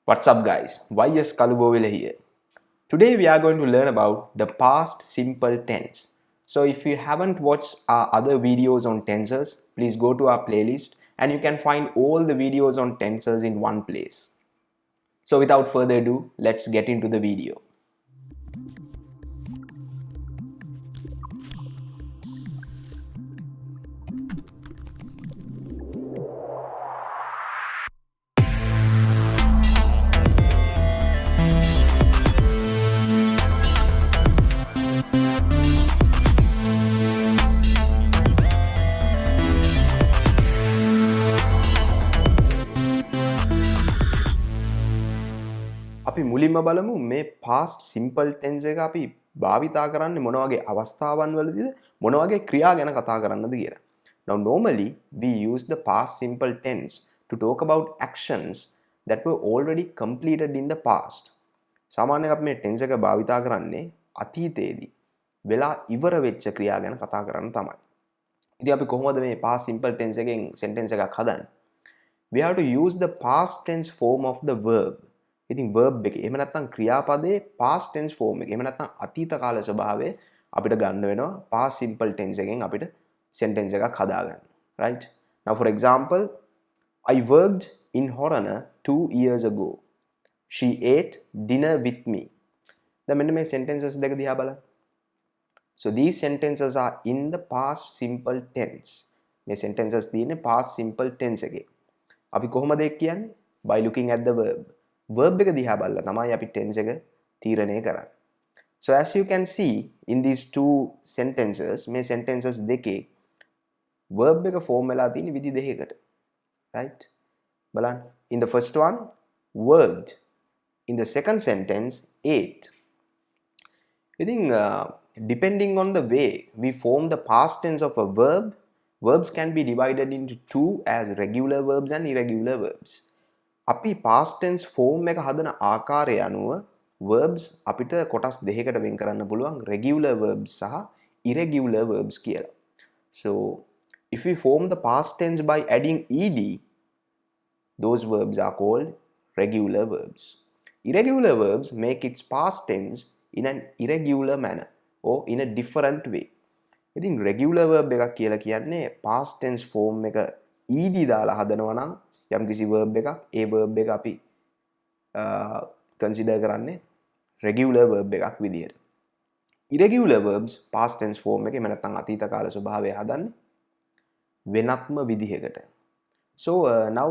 What's up guys, YS Kalubowila here. Today we are going to learn about the past simple tense. So if you haven't watched our other videos on tensors, please go to our playlist and you can find all the videos on tensors in one place. So without further ado, let's get into the video. අපි මුලින්ම බලමු මේ past simple tense එක අපි භාවිතා කරන්නේ මොන වගේ අවස්ථාවන් වලදීද මොන වගේ ක්‍රියා ගැන කතා කරන්නද කියලා. Now normally we use the past simple tense to talk about actions that were already completed in the past. සාමාන්‍යයෙන් අපි මේ tense එක භාවිතා කරන්නේ අතීතයේදී වෙලා ඉවර වෙච්ච ක්‍රියා ගැන කතා කරන්න තමයි. ඉතින් අපි කොහොමද මේ past simple tense එකෙන් sentence එකක් හදන්නේ? We have to use the past tense form of the verb. ඉතින් verb එක එහෙම නැත්නම් ක්‍රියාපදයේ past tense form එක. එහෙම නැත්නම් අතීත කාල ස්වභාවය අපිට ගන්න වෙනවා past simple tense එකෙන් අපිට sentence එකක් හදාගන්න. Right? Now for example, I worked in Horana 2 years ago. She ate dinner with me. දැන් මෙන්න මේ sentences දෙක දිහා බලන්න. So these sentences are in the past simple tense. මේ sentences තියෙන්නේ past simple tense එකේ. අපි කොහොමද ඒක කියන්නේ? By looking at the verb. Verb එක දිහා බලලා තමයි අපි tense එක තීරණය කරන්නේ. So as you can see in these two sentences, මේ sentences දෙකේ verb එක form වෙලා තියෙන විදි දෙකකට. Right? බලන්න. In the first one, worked. In the second sentence, ate. ඉතින් depending on the way we form the past tense of a verb, verbs can be divided into two as regular verbs and irregular verbs. අපි past tense form එක හදන ආකාරය අනුව verbs අපිට කොටස් දෙකකට වෙන් කරන්න පුළුවන් regular verbs සහ irregular verbs කියලා. So if we form the past tense by adding ed, those verbs are called regular verbs. Irregular verbs make its past tense in an irregular manner or in a different way. ඉතින් regular verb එකක් කියලා කියන්නේ past tense form එක ed දාලා හදනවා නම් යම්කිසි verb එකක් ඒ verb එක අපි consider කරන්නේ regular verb එකක් විදියට. Irregular verbs past tense form එකේ නැත්නම් අතීත කාල ස්වභාවය හදන්නේ වෙනත්ම විදිහකට. So now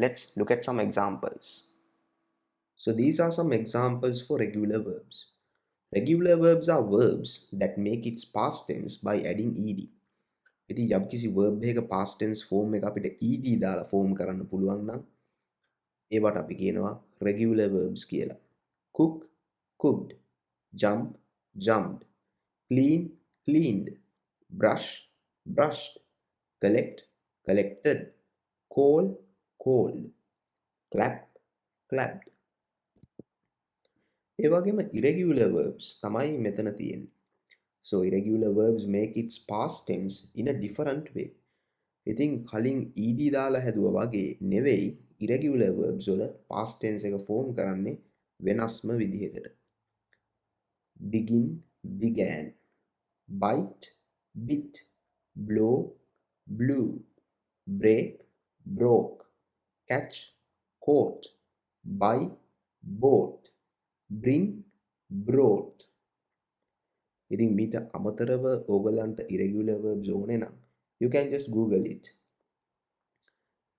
let's look at some examples. So these are some examples for regular verbs. Regular verbs are verbs that make its past tense by adding ed. ඉතින් යම්කිසි verb එකක past tense form එක අපිට ed දාලා form කරන්න පුළුවන් නම් ඒවට අපි කියනවා regular verbs කියලා. Cook, cooked. Jump, jumped. Clean, cleaned. Brush, brushed. Collect, collected. Call, called. Clap, clapped. ඒ වගේම irregular verbs තමයි මෙතන තියෙන්නේ. So irregular verbs make its past tense in a different way. ඉතින් කලින් ed දාලා හැදුවා වගේ නෙවෙයි irregular verbs වල past tense එක form කරන්නේ වෙනස්ම විදිහකට. Begin, began. Bite, bit. Blow, blew. Break, broke. Catch, caught. Buy, bought. Bring, brought. ඉතින් මීට අමතරව ඕගලන්ට irregular verbs ඕනේ නම් you can just google it.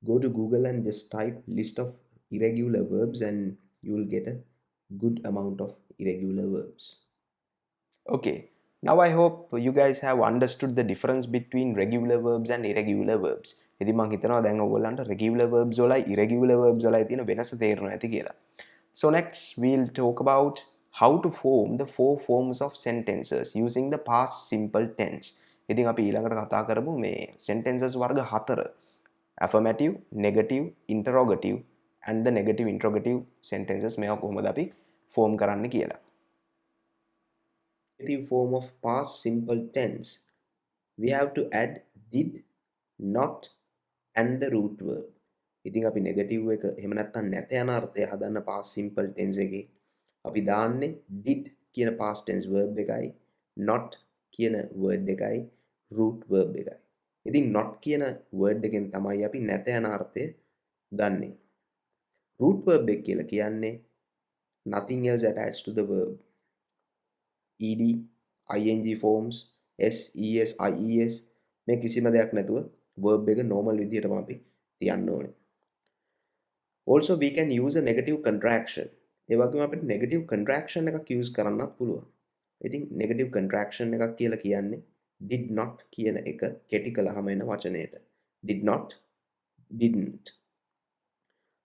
Go to Google and just type list of irregular verbs and you will get a good amount of irregular verbs. Okay, now I hope you guys have understood the difference between regular verbs and irregular verbs. ඉතින් මම හිතනවා දැන් ඕගලන්ට regular verbs වලයි irregular verbs වලයි තියෙන වෙනස තේරෙනවා ඇති කියලා. So next we'll talk about how to form the four forms of sentences using the past simple tense. ඉතින් අපි ඊළඟට කතා කරමු මේ sentences වර්ග හතර. Affirmative, negative, interrogative and the negative interrogative sentences මේවා කොහොමද අපි form කරන්න කියලා. Negative form of past simple tense. We have to add did, not and the root verb. ඉතින් අපි නෙගටිව් එක එහෙම නැත්නම් නැත යන අර්ථය හදන්න past simple tense එකේ අපි දාන්නේ did කියන past tense verb එකයි not කියන word එකයි root verb එකයි. ඉතින් not කියන word එකෙන් තමයි අපි නැත යන අර්ථය ගන්නෙ. root verb එක කියලා කියන්නේ nothing else attached to the verb. ed, ing forms, s, es, ies මේ කිසිම දෙයක් නැතුව verb එක normal විදිහටම අපි තියන්න ඕනේ. Also we can use a negative contraction. ඒ වගේම අපිට negative contraction එකක් use කරන්නත් පුළුවන්. ඉතින් negative contraction එකක් කියලා කියන්නේ did not කියන එක කෙටි කළාම එන වචනයට. Did not, didn't.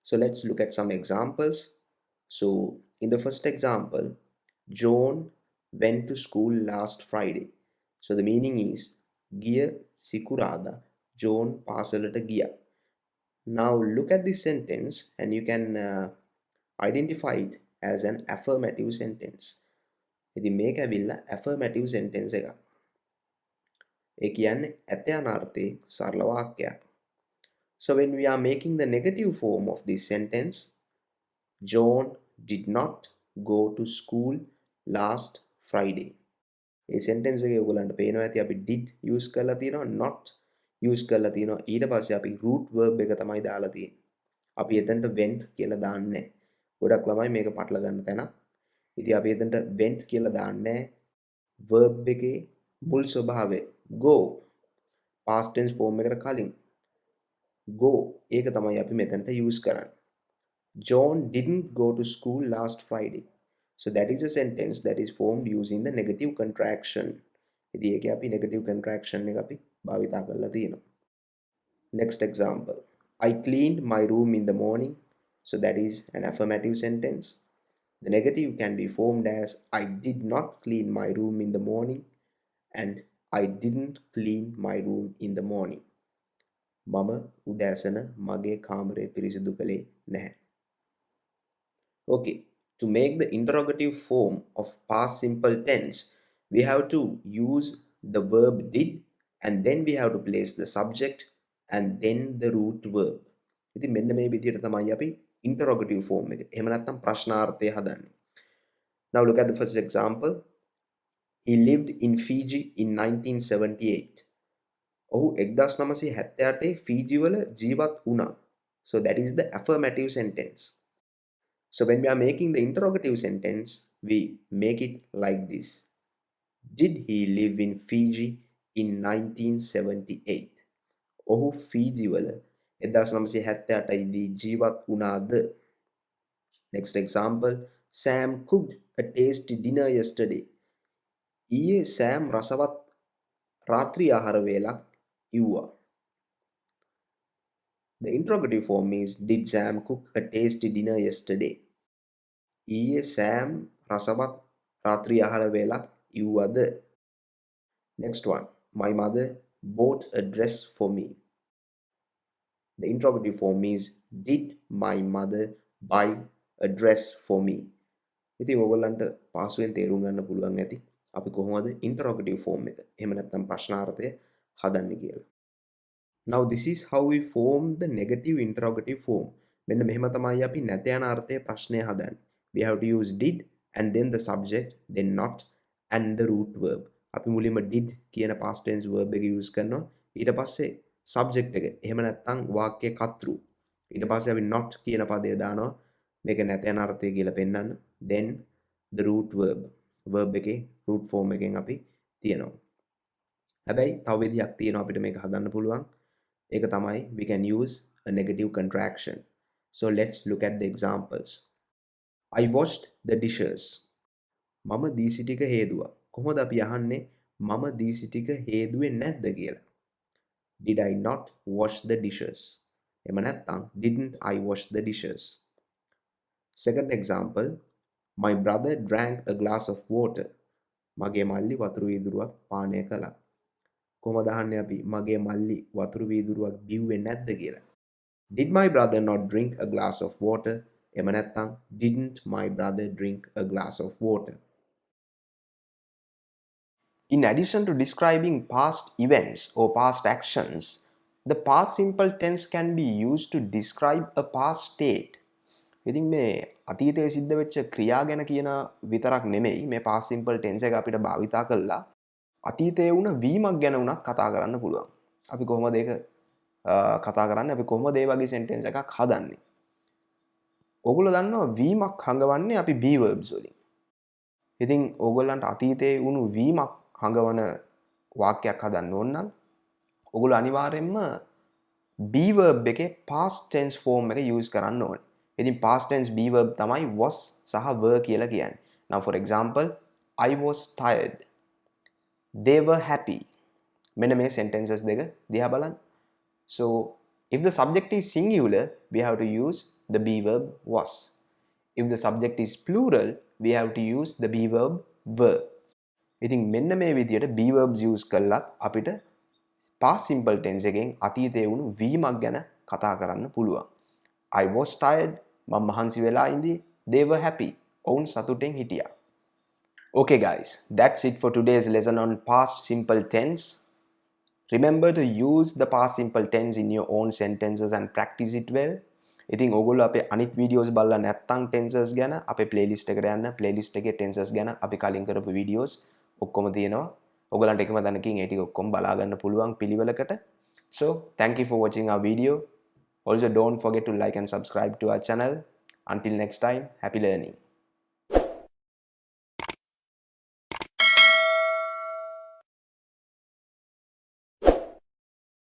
So let's look at some examples. So in the first example, John went to school last Friday. So the meaning is ගිය සිකුරාදා John පාසලට ගියා. Now look at this sentence and you can identify it as an affirmative sentence. ඉතින් මේක ඇවිල්ලා affirmative sentence එකක්. ඒ කියන්නේ ඇත යන අර්ථයේ සරල වාක්‍යයක්. So when we are making the negative form of this sentence, John did not go to school last Friday. A sentence එකේ ඔයගලන්ට පේනවා ඇති අපි did use කරලා තියෙනවා not use කරලා තියෙනවා ඊට පස්සේ අපි root verb එක තමයි දාලා තියෙන්නේ. අපි එතනට went කියලා දාන්නේ නැහැ. ගොඩක් ළමයි මේක පටල ගන්න තැන. ඉතින් අපි එතනට went කියලා දාන්නේ verb එකේ මුල් ස්වභාවය go past tense form එකට කලින් go ඒක තමයි අපි මෙතනට use කරන්නේ. John didn't go to school last Friday. So that is a sentence that is formed using the negative contraction. ඉතින් ඒකේ අපි negative contraction එක අපි භාවිතා කරලා තියෙනවා. Next example. I cleaned my room in the morning. So that is an affirmative sentence. The negative can be formed as I did not clean my room in the morning and I didn't clean my room in the morning. මම උදෑසන මගේ කාමරය පිරිසිදු කළේ නැහැ. Okay, to make the interrogative form of past simple tense, we have to use the verb did and then we have to place the subject and then the root verb. ඉතින් මෙන්න මේ විදිහට තමයි අපි interrogative form එක. එහෙම නැත්නම් ප්‍රශ්නාර්ථය හදන්නේ. Now look at the first example. He lived in Fiji in 1978. ඔහු 1978 ෆීජි වල ජීවත් වුණා. So that is the affirmative sentence. So when we are making the interrogative sentence, we make it like this. Did he live in Fiji in 1978? ඔහු Fiji වල 1978 දී ජීවත් වුණාද? Next example. Sam cooked a tasty dinner yesterday. ඊයේ Sam රසවත් රාත්‍රී ආහාර වේලක් ඉව්වා. The interrogative form is did Sam cook a tasty dinner yesterday? ඊයේ සෑම් රසවත් රාත්‍රී ආහාර වේලක් ඉව්වද? Next one. My mother bought a dress for me. The interrogative form is did my mother buy a dress for me? ඉතින් ඔයගොල්ලන්ට පාසුවෙන් තේරුම් ගන්න පුළුවන් ඇති අපි කොහොමද interrogative form එක එහෙම නැත්නම් ප්‍රශ්නාර්ථය හදන්නේ කියලා. Now this is how we form the negative interrogative form. මෙන්න මෙහෙම තමයි අපි නැත යන අර්ථයේ ප්‍රශ්නය හදන්නේ. We have to use did and then the subject, then not and the root verb. අපි මුලින්ම did කියන past tense verb එක use කරනවා. ඊට පස්සේ subject එක. එහෙම නැත්නම් වාක්‍යයේ කර්තෘ. ඊට පස්සේ අපි not කියන පදය දානවා. මේක නැත යන අර්ථය කියලා පෙන්නන්න. Then the root verb. verb එකේ root form එකෙන් අපි තියනවා. හැබැයි තව විදිහක් තියෙනවා අපිට මේක හදන්න පුළුවන්. ඒක තමයි we can use a negative contraction. So let's look at the examples. I washed the dishes. මම දීසි ටික හේදුවා. කොහොමද අපි අහන්නේ මම දීසි ටික හේදුවේ නැද්ද කියලා? Did I not wash the dishes? එහෙම නැත්නම් didn't I wash the dishes? Second example. My brother drank a glass of water. මගේ මල්ලි වතුරු වීදුරුවක් පානය කළා. කොහොමද අහන්නේ අපි මගේ මල්ලි වතුරු වීදුරුවක් බිව්වේ නැද්ද කියලා? Did my brother not drink a glass of water? එහෙම නැත්නම් didn't my brother drink a glass of water? In addition to describing past events or past actions, The past simple tense can be used to describe a past state. ඉතින් මේ අතීතයේ සිද්ධ වෙච්ච ක්‍රියා ගැන කියන විතරක් නෙමෙයි මේ past simple tense එක අපිට භාවිතා කරලා අතීතයේ වුණ වීමක් ගැන උනත් කතා කරන්න පුළුවන්. අපි කොහොමද ඒක කතා කරන්නේ? අපි කොහොමද ඒ වගේ sentence එකක් හදන්නේ? ඕගොල්ලෝ දන්නවා වීමක් හංගවන්නේ අපි be verbs වලින්. ඉතින් ඕගොල්ලන්ට අතීතයේ වුණු වීමක් හංගවන වාක්‍යයක් හදන්න ඕන නම් ඔගොල්ලෝ අනිවාර්යෙන්ම be verb එකේ past tense form එක use කරන්න ඕනේ. ඉතින් past tense be verb තමයි was සහ were කියලා කියන්නේ. Now for example, I was tired. They were happy. මෙන්න මේ sentences දෙක දිහා බලන්න. So if the subject is singular, we have to use the be verb was. If the subject is plural, we have to use the be verb were. ඉතින් මෙන්න මේ විදිහට be verbs use කළත් අපිට past simple tense එකෙන් අතීතයේ වුණු වීමක් ගැන කතා කරන්න පුළුවන්. I was tired. මම මහන්සි වෙලා ඉඳී. They were happy. ඔවුන් සතුටෙන් හිටියා. Okay guys, that's it for today's lesson on past simple tense. Remember to use the past simple tense in your own sentences and practice it well. ඉතින් ඔයගොල්ලෝ අපේ අනිත් videos බලලා නැත්නම් tenses ගැන අපේ playlist එකට යන්න. playlist එකේ tenses ගැන අපි කලින් කරපු videos ඔක්කොම තියෙනවා. ඔයගලන්ට එකම දණකින් ඒ ටික ඔක්කොම බලා ගන්න පුළුවන් පිළිවෙලකට. So, thank you for watching our video. Also, don't forget to like and subscribe to our channel. Until next time, happy learning.